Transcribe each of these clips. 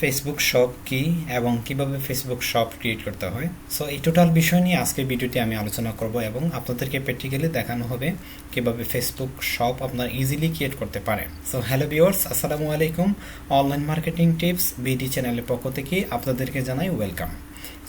Facebook shop কি এবং কিভাবে ফেসবুক শপ ক্রিয়েট করতে হয়। সো এই টোটাল বিষয় নিয়ে আজকের ভিডিওটি আমি আলোচনা করব এবং আপনাদেরকে প্র্যাকটিক্যালি দেখানো হবে কিভাবে ফেসবুক শপ আপনারা ইজিলি ক্রিয়েট করতে পারেন। সো হ্যালো ভিউয়ার্স, আসসালামু আলাইকুম। অনলাইন মার্কেটিং টিপস বিডি চ্যানেলের পক্ষ থেকে আপনাদেরকে জানাই ওয়েলকাম।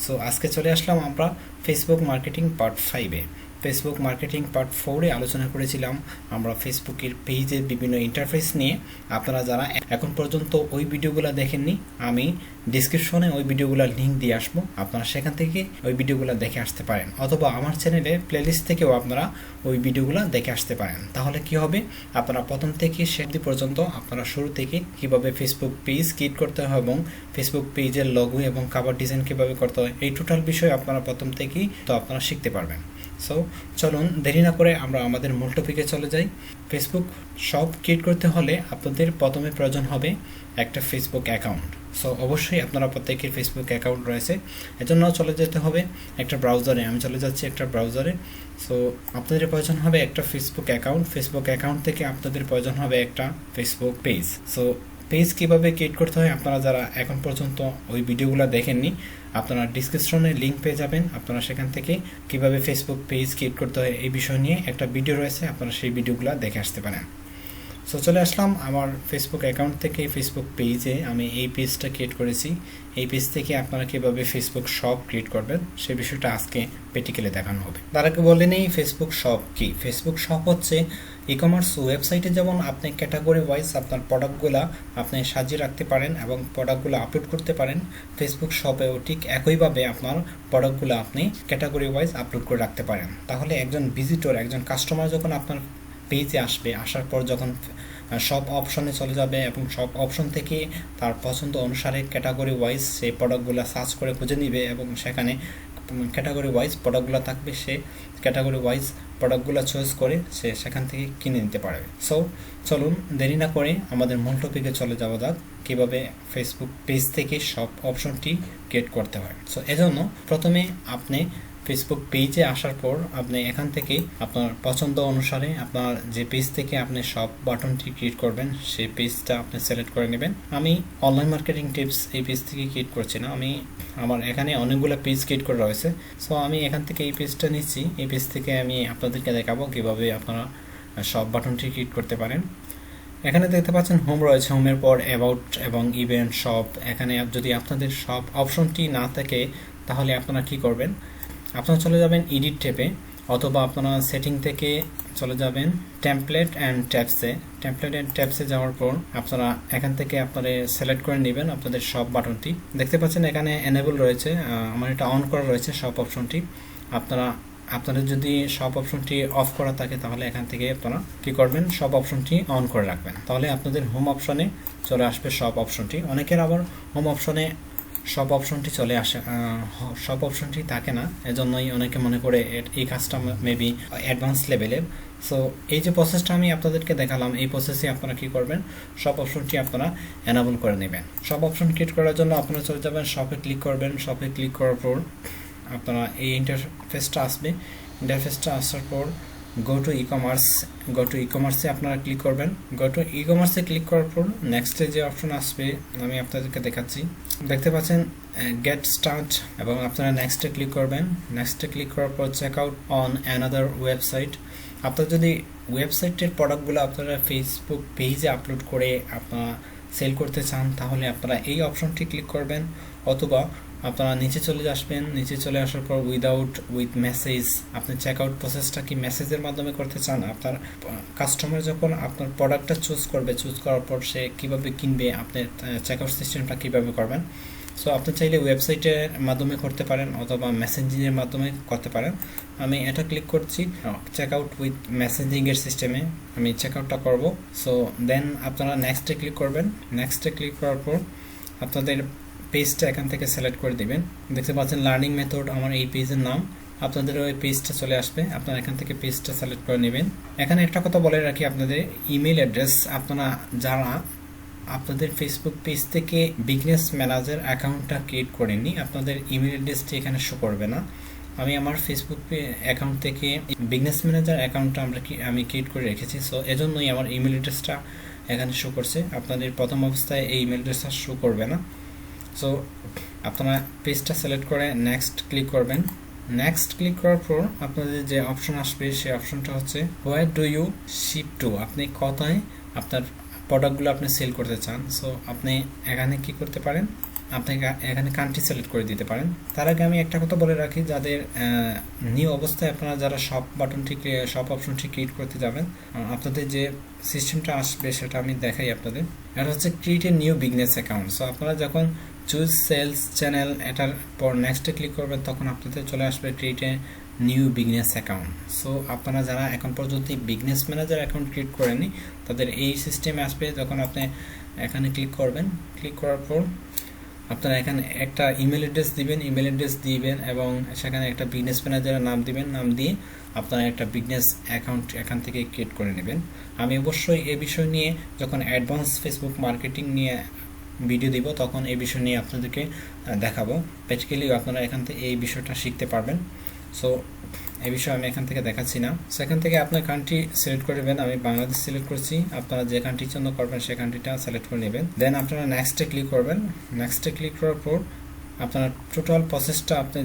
সো আজকে চলে আসলাম আমরা ফেসবুক মার্কেটিং পার্ট 5-এ। ফেসবুক মার্কেটিং পার্ট 4-এ আলোচনা করেছিলাম আমরা ফেসবুকের পেজের বিভিন্ন ইন্টারফেস নিয়ে। আপনারা যারা এখন পর্যন্ত ওই ভিডিওগুলো দেখেননি, আমি ডিসক্রিপশনে ওই ভিডিওগুলোর লিঙ্ক দিয়ে আসবো, আপনারা সেখান থেকে ওই ভিডিওগুলো দেখে আসতে পারেন, অথবা আমার চ্যানেলে প্লেলিস্ট থেকেও আপনারা ওই ভিডিওগুলো দেখে আসতে পারেন। তাহলে কি হবে, আপনারা প্রথম থেকে শেষ পর্যন্ত আপনারা শুরু থেকে কিভাবে ফেসবুক পেজ ক্রিয়েট করতে হয় এবং ফেসবুক পেজের লগো এবং কভার ডিজাইন কিভাবে করতে হয়, এই টোটাল বিষয় আপনারা প্রথম থেকেই তো আপনারা শিখতে পারবেন। সো চলুন দেরি না করে আমরা আমাদের মূল টপিকে চলে যাই। ফেসবুক শপ ক্রিয়েট করতে হলে আপনাদের প্রথমে প্রয়োজন হবে একটা ফেসবুক অ্যাকাউন্ট। সো অবশ্যই আপনারা প্রত্যেকের ফেসবুক অ্যাকাউন্ট রয়েছে, এজন্য চলে যেতে হবে একটা ব্রাউজারে। আমি চলে যাচ্ছি একটা ব্রাউজারে। সো আপনাদের প্রয়োজন হবে একটা ফেসবুক অ্যাকাউন্ট। ফেসবুক অ্যাকাউন্ট থেকে আপনাদের প্রয়োজন হবে একটা ফেসবুক পেজ। সো পেজ কীভাবে ক্রিয়েট করতে হয়, আপনারা যারা এখন পর্যন্ত ওই ভিডিওগুলো দেখেননি, আপনারা ডিসক্রিপশনে লিঙ্ক পেয়ে যাবেন। আপনারা সেখান থেকে কিভাবে ফেসবুক পেজ ক্রিয়েট করতে হয় এই বিষয় নিয়ে একটা ভিডিও রয়েছে, আপনারা সেই ভিডিওগুলো দেখে আসতে পারেন। সো চলে আসলাম আমার ফেসবুক অ্যাকাউন্ট থেকে ফেসবুক পেজে। আমি এই পেজটা ক্রিয়েট করেছি। এই পেজ থেকে আপনারা কীভাবে ফেসবুক শপ ক্রিয়েট করবেন সেই বিষয়টা আজকে প্র্যাকটিক্যালি দেখানো হবে। তার আগে বলে নেই ফেসবুক শপ কি। ফেসবুক শপ হচ্ছে ই কমার্স ওয়েবসাইটে যেমন আপনি ক্যাটাগরি ওয়াইজ আপনার প্রোডাক্টগুলো আপনি সাজিয়ে রাখতে পারেন এবং প্রোডাক্টগুলো আপলোড করতে পারেন, ফেসবুক শপেও ঠিক একইভাবে আপনার প্রোডাক্টগুলো আপনি ক্যাটাগরি ওয়াইজ আপলোড করে রাখতে পারেন। তাহলে একজন ভিজিটর, একজন কাস্টমার যখন আপনার পেজে আসবে, আসার পর যখন সব অপশনে চলে যাবে এবং সব অপশন থেকে তার পছন্দ অনুসারে ক্যাটাগরি ওয়াইজ সেই প্রোডাক্টগুলো সার্চ করে খুঁজে নিবে এবং সেখানে ক্যাটাগরি ওয়াইজ প্রোডাক্টগুলো থাকবে, সে ক্যাটাগরি ওয়াইজ প্রোডাক্টগুলো চয়েস করে সে সেখান থেকে কিনে নিতে পারবে। সো চলুন দেরি না করে আমাদের মূল টপিকে চলে যাওয়া যাক, কীভাবে ফেসবুক পেজ থেকে সব অপশনটি ক্রিয়েট করতে হয়। সো এজন্য প্রথমে আপনি ফেসবুক পেজে আসার পর আপনি এখান থেকে আপনার পছন্দ অনুসারে আপনার যে পেজ থেকে আপনি সব বাটনটি ক্রিয়েট করবেন সেই পেজটা আপনি সিলেক্ট করে নেবেন। আমি অনলাইন মার্কেটিং টিপস এই পেজ থেকে ক্রিয়েট করছি না, আমার এখানে অনেকগুলো পেজ ক্রিয়েট করা রয়েছে। সো আমি এখান থেকে এই পেজটা নিচ্ছি। এই পেজ থেকে আমি আপনাদেরকে দেখাবো কীভাবে আপনারা সব বাটনটি ক্রিয়েট করতে পারেন। এখানে দেখতে পাচ্ছেন হোম রয়েছে, হোমের পর অ্যাবাউট এবং ইভেন্ট শপ। এখানে যদি আপনাদের সব অপশনটি না থাকে তাহলে আপনারা কি করবেন, আপনারা চলে যাবেন এডিট ট্যাবে, অথবা আপনারা সেটিং থেকে চলে যাবেন টেমপ্লেট অ্যান্ড ট্যাবসে। টেমপ্লেট অ্যান্ড ট্যাবসে যাওয়ার পর আপনারা এখান থেকে আপনারা সিলেক্ট করে নেবেন আপনাদের সব বাটনটি। দেখতে পাচ্ছেন এখানে এনেবল রয়েছে, আমার এটা অন করা রয়েছে সব অপশনটি। আপনাদের যদি সব অপশনটি অফ করা থাকে তাহলে এখান থেকে আপনারা কি করবেন, সব অপশনটি অন করে রাখবেন। তাহলে আপনাদের হোম অপশনে চলে আসবে সব অপশনটি। অনেকের আবার হোম অপশনে সব অপশনটি চলে আসে, সব অপশনটি থাকে না, এজন্যই অনেকে মনে করে এই কাজটা মেবি অ্যাডভান্স লেভেলের। সো এই যে প্রসেসটা আমি আপনাদেরকে দেখালাম, এই প্রসেসে আপনারা কি করবেন, সব অপশনটি আপনারা এনাবল করে নেবেন। সব অপশন ক্রিয়েট করার জন্য আপনারা চলে যাবেন শপে ক্লিক করবেন। শপে ক্লিক করার পর আপনারা এই ইন্টারফেসটা আসবে। ইন্টারফেসটা আসার পর গো টু ই কমার্সে আপনারা ক্লিক করবেন। গো টু ই কমার্সে ক্লিক করার পর নেক্সটে যে অপশন আসবে আমি আপনাদেরকে দেখাচ্ছি। দেখতে পাচ্ছেন গেট স্টার্ট, এবং আপনারা নেক্সটে ক্লিক করবেন। নেক্সটে ক্লিক করার পর check out on another website. আপনারা যদি ওয়েবসাইটের প্রোডাক্টগুলো আপনারা ফেসবুক পেজে আপলোড করে আপনারা সেল করতে চান তাহলে আপনারা এই অপশনটি ক্লিক করবেন, অথবা আপনারা নিচে চলে আসবেন। নিচে চলে আসার পর উইথ মেসেজ, আপনি চেক আউট প্রসেসটা কি মেসেজের মাধ্যমে করতে চান। আপনার কাস্টমার যখন আপনার প্রোডাক্টটা চুজ করার পর সে কীভাবে কিনবে, আপনি চেক আউট সিস্টেমটা কীভাবে করবেন। সো আপনি চাইলে ওয়েবসাইটের মাধ্যমে করতে পারেন অথবা মেসেঞ্জিংয়ের মাধ্যমে করতে পারেন। আমি এটা ক্লিক করছি চেক আউট উইথ মেসেঞ্জিংয়ের সিস্টেমে আমি চেক আউটটা করবো। সো দেন আপনারা নেক্সটে ক্লিক করবেন। নেক্সটে ক্লিক করার পর আপনাদের পেজটা এখান থেকে সিলেক্ট করে দিবেন। দেখতে পাচ্ছেন লার্নিং মেথড আমার এই পেজের নাম, আপনাদের ওই পেজটা চলে আসবে। আপনারা এখান থেকে পেজটা সিলেক্ট করে নেবেন। এখানে একটা কথা বলে রাখি, আপনাদের ইমেল অ্যাড্রেস, আপনারা যারা আপনাদের ফেসবুক পেজ থেকে বিজনেস ম্যানেজার অ্যাকাউন্টটা ক্রিয়েট করেননি, আপনাদের ইমেল অ্যাড্রেসটি এখানে শো করবে না। আমি আমার ফেসবুক অ্যাকাউন্ট থেকে বিজনেস ম্যানেজার অ্যাকাউন্টটা আমি ক্রিয়েট করে রেখেছি। সো এজন্যই আমার ইমেল অ্যাড্রেসটা এখানে শো করছে। আপনাদের প্রথম অবস্থায় এই ইমেল অ্যাড্রেসটা শো করবে না। সো আপনারা পেজটা সিলেক্ট করে নেক্সট ক্লিক করবেন। নেক্সট ক্লিক করার পর আপনাদের যে অপশন আসবে সেই অপশনটা হচ্ছে where do you ship to, আপনি কোথায় আপনার প্রোডাক্টগুলো আপনি সেল করতে চান। সো আপনি এখানে কি করতে পারেন, আপনি এখানে কান্ট্রি সিলেক্ট করে দিতে পারেন। তার আগে আমি একটা কথা বলে রাখি, যাদের নিউ অবস্থায় আপনারা যারা শপ বাটনটি শপ অপশনটি ক্রিয়েট করতে যাবেন, আপনাদের যে সিস্টেমটা আসবে সেটা আমি দেখাই আপনাদের। এটা হচ্ছে create a new business account. So আপনারা যখন চুজ সেলস চ্যানেল এটার পর নেক্সটে ক্লিক করবেন তখন আপনাদের চলে আসবে create a new business account. So আপনারা যারা এখন পর্যন্ত বিজনেস ম্যানেজার অ্যাকাউন্ট ক্রিয়েট করেনি তাদের এই সিস্টেমে আসবে। যখন আপনি এখানে ক্লিক করবেন, ক্লিক করার পর আপনারা এখানে একটা ইমেল অ্যাড্রেস দিবেন এবং সেখানে একটা বিজনেস ম্যানেজারের নাম দিবেন, নাম দিয়ে আপনারা একটা বিজনেস অ্যাকাউন্ট এখান থেকে ক্রিয়েট করে নেবেন। আমি অবশ্যই এই বিষয় নিয়ে যখন অ্যাডভান্স ফেসবুক মার্কেটিং নিয়ে ভিডিও দিব তখন এই বিষয় নিয়ে আপনাদেরকে দেখাবো। প্র্যাকটিক্যালি আপনারা এখান থেকে এই বিষয়টা শিখতে পারবেন। সো এই বিষয়ে আমি এখান থেকে দেখাচ্ছি না। সো এখান থেকে আপনার কান্ট্রি সিলেক্ট করে নেবেন। আমি বাংলাদেশ সিলেক্ট করছি, আপনারা যে কান্ট্রির জন্য করবেন সেই কান্ট্রিটা সিলেক্ট করে নেবেন। দেন আপনারা নেক্সটে ক্লিক করবেন। নেক্সটে ক্লিক করার পর আপনার টোটাল প্রসেসটা আপনি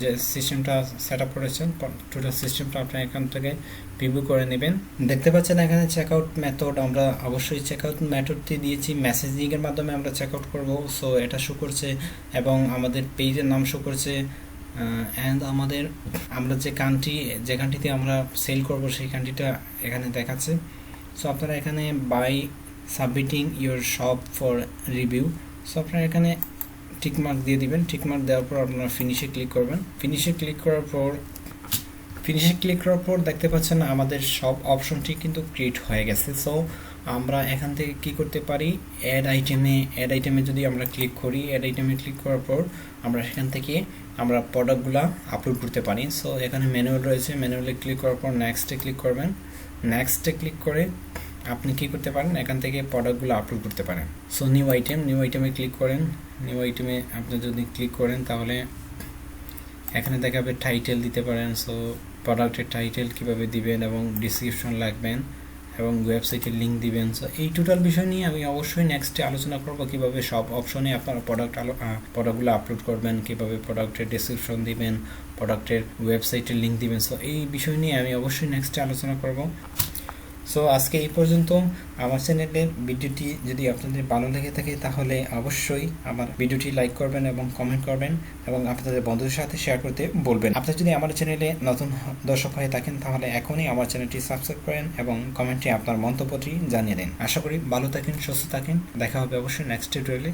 যে সিস্টেমটা সেট আপ করেছেন টোটাল সিস্টেমটা আপনি এখান থেকে ভিউ করে নেবেন। দেখতে পাচ্ছেন এখানে চেকআউট মেথড, আমরা অবশ্যই চেকআউট মেথডটি দিয়েছি, মেসেজিংয়ের মাধ্যমে আমরা চেকআউট করব। সো এটা শো করছে এবং আমাদের পেজের নাম শো করছে অ্যান্ড আমরা যে কান্ট্রিতে আমরা সেল করব সেই কান্ট্রিটা এখানে দেখাচ্ছে। সো আপনারা এখানে by submitting your shop for review, so আপনারা এখানে টিকমার্ক দিয়ে দিবেন। টিকমার্ক দেওয়ার পর আপনারা ফিনিশে ক্লিক করবেন। ফিনিশে ক্লিক করার পর দেখতে পাচ্ছেন আমাদের সব অপশনটি কিন্তু ক্রিয়েট হয়ে গেছে। সো আমরা এখান থেকে কি করতে পারি, অ্যাড আইটেমে যদি আমরা ক্লিক করি, অ্যাড আইটেমে ক্লিক করার পর আমরা সেখান থেকে আমরা প্রোডাক্টগুলো আপলোড করতে পারি। সো এখানে ম্যানুয়াল রয়েছে, ম্যানুয়ালে ক্লিক করার পর নেক্সটে ক্লিক করবেন। নেক্সটে ক্লিক করে আপনি কি করতে পারেন, এখান থেকে প্রোডাক্টগুলো আপলোড করতে পারেন। সো নিউ আইটেমে ক্লিক করেন। নিউ আইটেমে আপনি যদি ক্লিক করেন তাহলে এখানে দেখাবে টাইটেল দিতে পারেন। সো প্রোডাক্টের টাইটেল কিভাবে দিবেন এবং ডিসক্রিপশন লিখবেন এবং ওয়েবসাইটের লিঙ্ক দিবেন। সো এই টোটাল বিষয় নিয়ে আমি অবশ্যই নেক্সটে আলোচনা করব, কিভাবে সব অপশনে আপনারা প্রোডাক্টগুলো আপলোড করবেন, কিভাবে প্রোডাক্টের ডিসক্রিপশন দিবেন, প্রোডাক্টের ওয়েবসাইটের লিঙ্ক দিবেন। সো এই বিষয় নিয়ে আমি অবশ্যই নেক্সটে আলোচনা করব। সো আজকে এই পর্যন্ত। আমার চ্যানেলের ভিডিওটি যদি আপনাদের ভালো লেগে থাকে তাহলে অবশ্যই আমার ভিডিওটি লাইক করবেন এবং কমেন্ট করবেন এবং আপনাদের বন্ধুদের সাথে শেয়ার করতে বলবেন। আপনি যদি আমার চ্যানেলে নতুন দর্শক হয়ে থাকেন তাহলে এখনই আমার চ্যানেলটি সাবস্ক্রাইব করেন এবং কমেন্টে আপনার মন্তব্যটি জানিয়ে দিন। আশা করি ভালো থাকেন, সুস্থ থাকেন। দেখা হবে অবশ্যই নেক্সট টিউটোরিয়ালে।